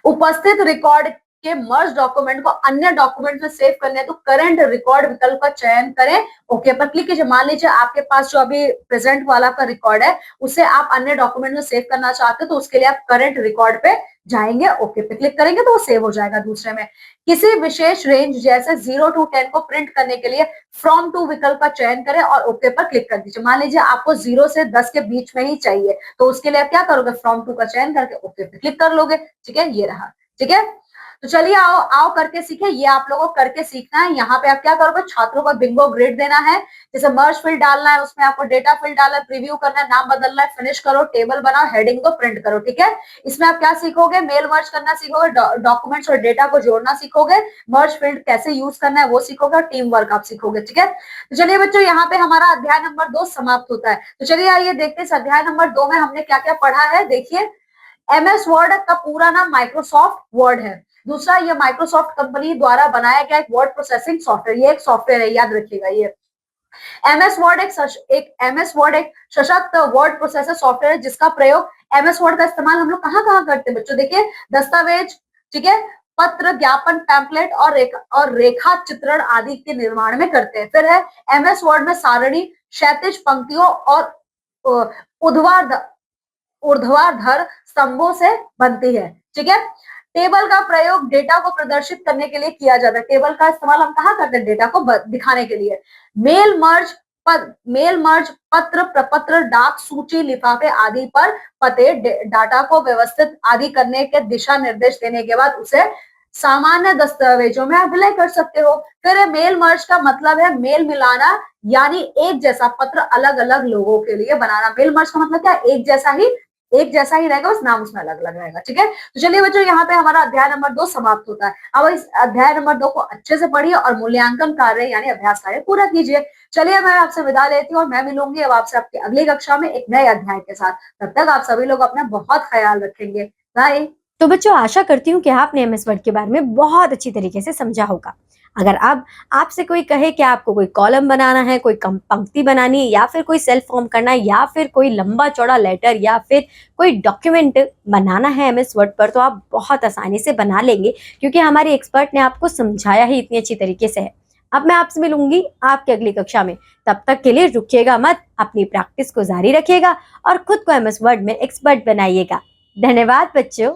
उपस्थित रिकॉर्ड के मर्ज डॉक्यूमेंट को अन्य डॉक्यूमेंट में सेव करने तो करंट रिकॉर्ड विकल्प का चयन करें, ओके पर क्लिक कीजिए। मान लीजिए आपके पास जो अभी प्रेजेंट वाला का रिकॉर्ड है उसे आप अन्य डॉक्यूमेंट में सेव करना चाहते हो तो उसके लिए आप करंट रिकॉर्ड पे जाएंगे, ओके पे क्लिक करेंगे तो वो सेव हो जाएगा दूसरे में। किसी विशेष रेंज जैसे 0 to 10 को प्रिंट करने के लिए फ्रॉम टू विकल्प का चयन करें और ओके पर क्लिक कर दीजिए। मान लीजिए आपको 0 से 10 के बीच में ही चाहिए तो उसके लिए आप क्या करोगे, फ्रॉम टू का चयन करके ओके पे क्लिक कर लोगे। ठीक है, ये रहा। ठीक है, तो चलिए आओ आओ करके सीखे, ये आप लोगों को करके सीखना है। यहाँ पे आप क्या करोगे, छात्रों को बिंगो ग्रेड देना है, जैसे मर्ज फील्ड डालना है, उसमें आपको डेटा फील्ड डालना है, प्रीव्यू करना है, नाम बदलना है, फिनिश करो, टेबल बनाओ, हेडिंग को प्रिंट करो। ठीक है, इसमें आप क्या सीखोगे, मेल मर्ज करना सीखोगे, डॉक्यूमेंट्स और डेटा को जोड़ना सीखोगे, मर्ज फील्ड कैसे यूज करना है वो सीखोगे और टीम वर्क आप सीखोगे। ठीक है, तो चलिए बच्चों यहाँ पे हमारा अध्याय नंबर 2 समाप्त होता है। तो चलिए आइए देखते हैं अध्याय नंबर 2 में हमने क्या क्या पढ़ा है। देखिए, MS वर्ड का पूरा नाम माइक्रोसॉफ्ट वर्ड है। दूसरा, ये माइक्रोसॉफ्ट कंपनी द्वारा बनाया गया एक वर्ड प्रोसेसिंग सॉफ्टवेयर, ये एक सॉफ्टवेयर है, याद रखिएगा। ये MS वर्ड एक सशक्त वर्ड प्रोसेसर सॉफ्टवेयर है जिसका प्रयोग, MS वर्ड का इस्तेमाल हम लोग कहाँ कहाँ करते हैं बच्चों, देखिए दस्तावेज, ठीक है, पत्र, ज्ञापन, पैम्पलेट और रेखा चित्रण आदि के निर्माण में करते हैं। फिर है MS वर्ड में सारणी क्षैतिज पंक्तियों और ऊर्ध्वाधर स्तंभों से बनती है। ठीक है, टेबल का प्रयोग डेटा को प्रदर्शित करने के लिए किया जाता है। टेबल का इस्तेमाल हम कहाँ करते हैं, डेटा को दिखाने के लिए। मेल मर्ज पत्र, प्रपत्र, डाक सूची, लिफाफे आदि पर पते डाटा को व्यवस्थित आदि करने के दिशा निर्देश देने के बाद उसे सामान्य दस्तावेजों में आप विलय कर सकते हो। फिर मेल मर्ज का मतलब है मेल मिलाना, यानी एक जैसा पत्र अलग अलग लोगों के लिए बनाना। मेल मर्ज का मतलब क्या, एक जैसा ही रहेगा, बस नाम उसमें अलग अलग रहेगा। ठीक है, तो चलिए बच्चों यहाँ पे हमारा अध्याय नंबर 2 समाप्त होता है। अब इस अध्याय नंबर 2 को अच्छे से पढ़िए और मूल्यांकन कार्य यानी अभ्यास कार्य पूरा कीजिए। चलिए मैं आपसे विदा लेती हूँ और मैं मिलूंगी अब आपसे आपकी अगली कक्षा में एक नए अध्याय के साथ। तब तक आप सभी लोग अपना बहुत ख्याल रखेंगे। बाय। तो बच्चों, आशा करती हूँ कि आपने MS वर्ड के बारे में बहुत अच्छी तरीके से समझा होगा। अगर अब आपसे कोई कहे कि आपको कोई कॉलम बनाना है, कोई पंक्ति बनानी है, या फिर कोई सेल्फ फॉर्म करना है, या फिर कोई लंबा चौड़ा लेटर, या फिर कोई डॉक्यूमेंट बनाना है MS वर्ड पर, तो आप बहुत आसानी से बना लेंगे क्योंकि हमारे एक्सपर्ट ने आपको समझाया ही इतनी अच्छी तरीके से है। अब मैं आपसे मिलूंगी आपकी अगली कक्षा में। तब तक के लिए रुकिएगा मत, अपनी प्रैक्टिस को जारी रखिएगा और खुद को MS वर्ड में एक्सपर्ट बनाइएगा। धन्यवाद बच्चों।